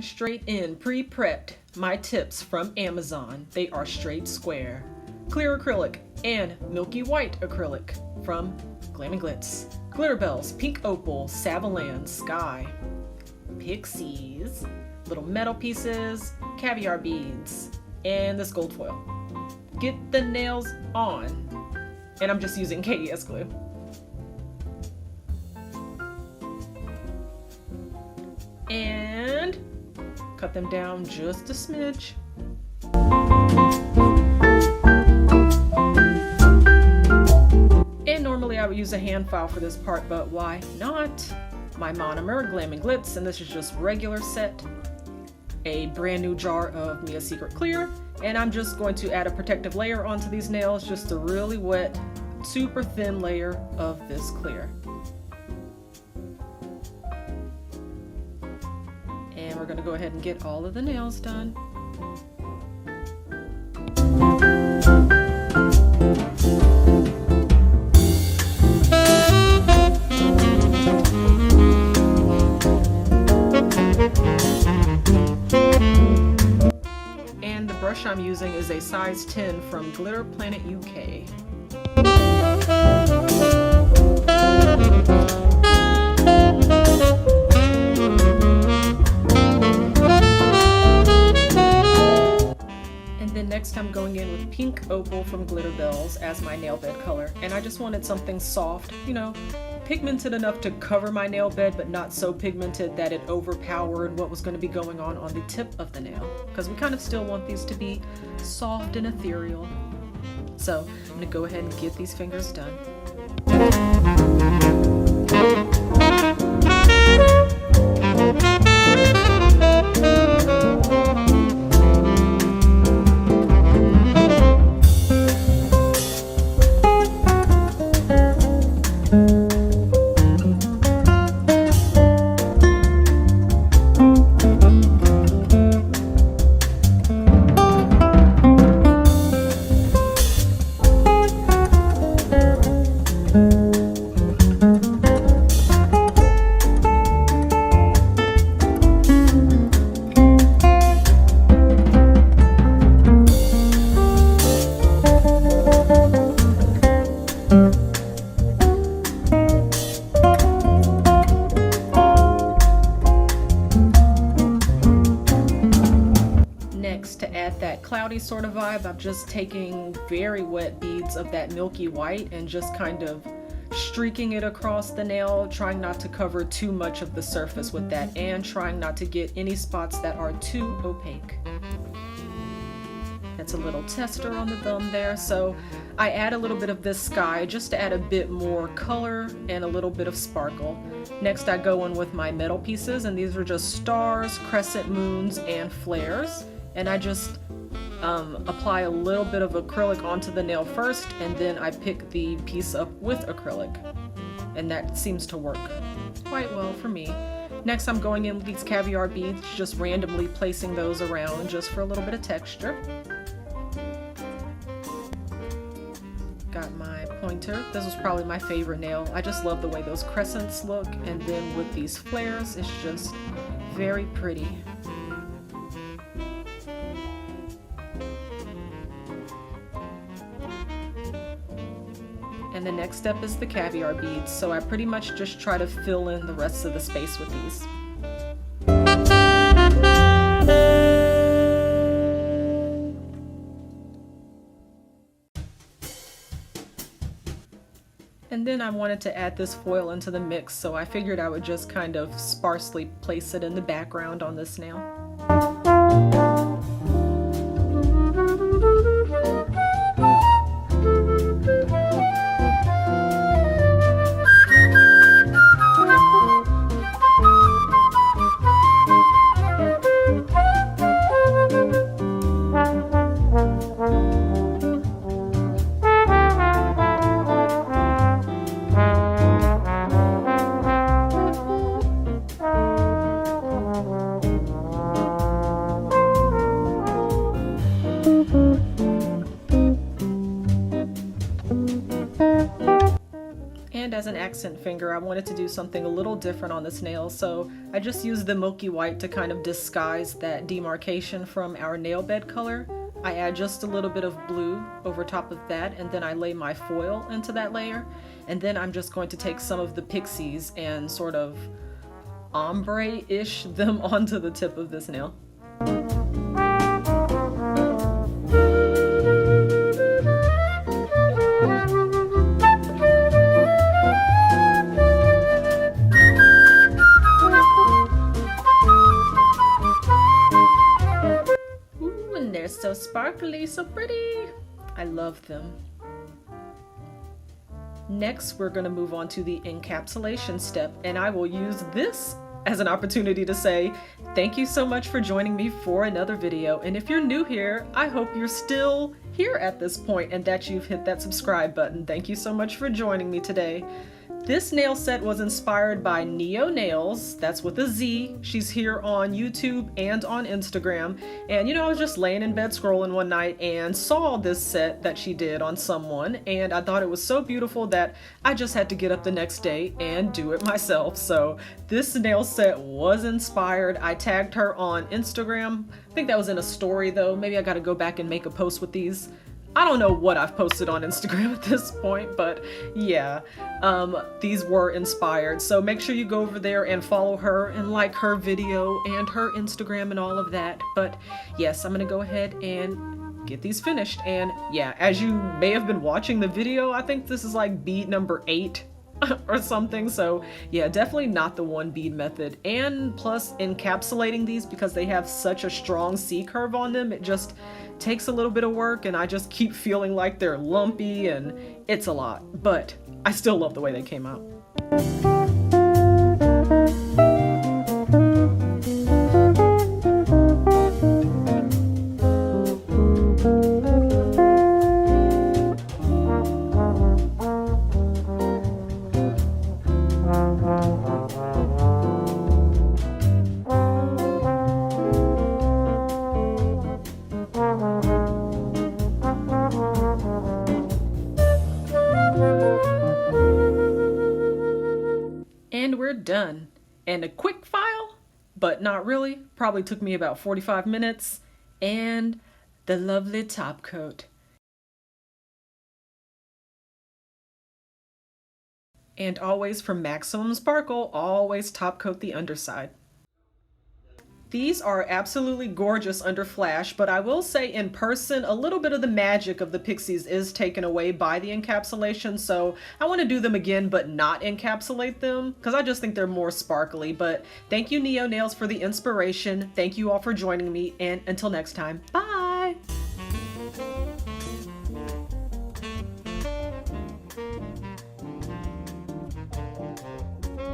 And straight in, pre-prepped, my tips from Amazon. They are straight square. Clear acrylic and milky white acrylic from Glam and Glitz. Glitter bells, pink opal, Savalan, sky, pixies, little metal pieces, caviar beads, and this gold foil. Get the nails on. And I'm just using KDS glue. And cut them down just a smidge. And normally I would use a hand file for this part, but why not? My monomer, Glam and Glitz, and this is just regular set. A brand new jar of Mia Secret Clear, and I'm just going to add a protective layer onto these nails, just a really wet, super thin layer of this clear. And we're going to go ahead and get all of the nails done. And the brush I'm using is a size 10 from Glitter Planet UK. Next I'm going in with pink opal from Glitter Bells as my nail bed color, and I just wanted something soft, you know, pigmented enough to cover my nail bed but not so pigmented that it overpowered what was going to be going on the tip of the nail, because we kind of still want these to be soft and ethereal. So I'm going to go ahead and get these fingers done. That cloudy sort of vibe, I'm just taking very wet beads of that milky white and just kind of streaking it across the nail, trying not to cover too much of the surface with that and trying not to get any spots that are too opaque. That's a little tester on the thumb there. So I add a little bit of this sky just to add a bit more color and a little bit of sparkle. Next I go in with my metal pieces, and these are just stars, crescent moons, and flares. And I just apply a little bit of acrylic onto the nail first, and then I pick the piece up with acrylic. And that seems to work quite well for me. Next I'm going in with these caviar beads, just randomly placing those around just for a little bit of texture. Got my pointer. This was probably my favorite nail. I just love the way those crescents look, and then with these flares it's just very pretty. And the next step is the caviar beads, so I pretty much just try to fill in the rest of the space with these. And then I wanted to add this foil into the mix, so I figured I would just kind of sparsely place it in the background on this nail. accent finger, I wanted to do something a little different on this nail, so I just used the milky white to kind of disguise that demarcation from our nail bed color. I add just a little bit of blue over top of that, and then I lay my foil into that layer, and then I'm just going to take some of the pixies and sort of ombre-ish them onto the tip of this nail. Ooh, and they're so sparkly, so pretty. I love them. Next, we're going to move on to the encapsulation step, and I will use this as an opportunity to say thank you so much for joining me for another video. And if you're new here, I hope you're still here at this point and that you've hit that subscribe button. Thank you so much for joining me today. This nail set was inspired by Neo Nails, that's with a Z. She's here on YouTube and on Instagram. And you know, I was just laying in bed scrolling one night and saw this set that she did on someone, and I thought it was so beautiful that I just had to get up the next day and do it myself. So this nail set was inspired. I tagged her on Instagram. I think that was in a story though. Maybe I gotta go back and make a post with these. I don't know what I've posted on Instagram at this point, but yeah, these were inspired. So make sure you go over there and follow her and like her video and her Instagram and all of that. But yes, I'm gonna go ahead and get these finished. And yeah, as you may have been watching the video, I think this is like bead number 8 or something. So yeah, definitely not the one bead method. And plus encapsulating these, because they have such a strong C curve on them, it just takes a little bit of work, and I just keep feeling like they're lumpy and it's a lot, but I still love the way they came out. And we're done. And a quick file, but not really. Probably took me about 45 minutes. And the lovely top coat. And always for maximum sparkle, always top coat the underside. These are absolutely gorgeous under flash, but I will say in person, a little bit of the magic of the pixies is taken away by the encapsulation, so I want to do them again but not encapsulate them, because I just think they're more sparkly. But thank you, Neo Nails, for the inspiration. Thank you all for joining me, and until next time, bye!